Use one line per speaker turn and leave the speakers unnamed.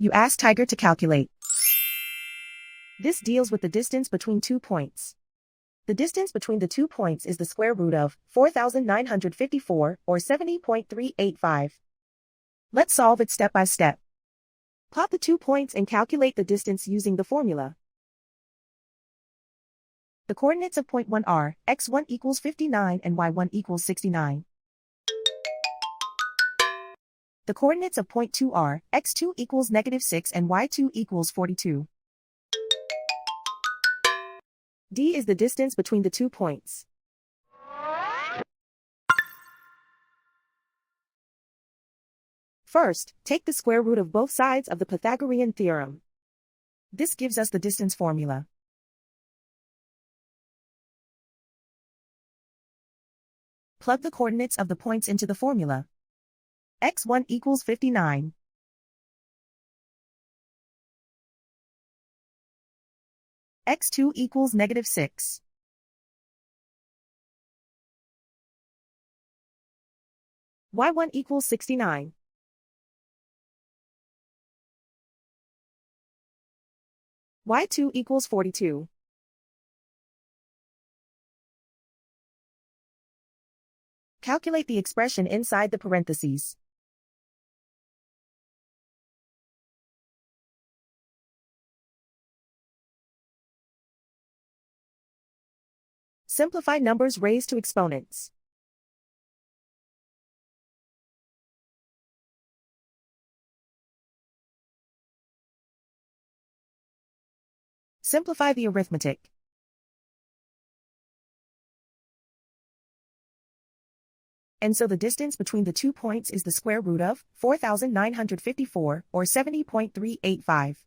You ask Tiger to calculate. This deals with the distance between 2 points. The distance between the 2 points is the square root of 4,954, or 70.385. Let's solve it step by step. Plot the 2 points and calculate the distance using the formula. The coordinates of point 1 are x1 equals 59 and y1 equals 69. The coordinates of point 2 are x2 equals -6 and y2 equals 42. D is the distance between the 2 points. First, take the square root of both sides of the Pythagorean theorem. This gives us the distance formula. Plug the coordinates of the points into the formula. x1 equals 59. x2 equals -6. y1 equals 69. y2 equals 42. Calculate the expression inside the parentheses. Simplify numbers raised to exponents. Simplify the arithmetic. And so the distance between the 2 points is the square root of 4,954, or 70.385.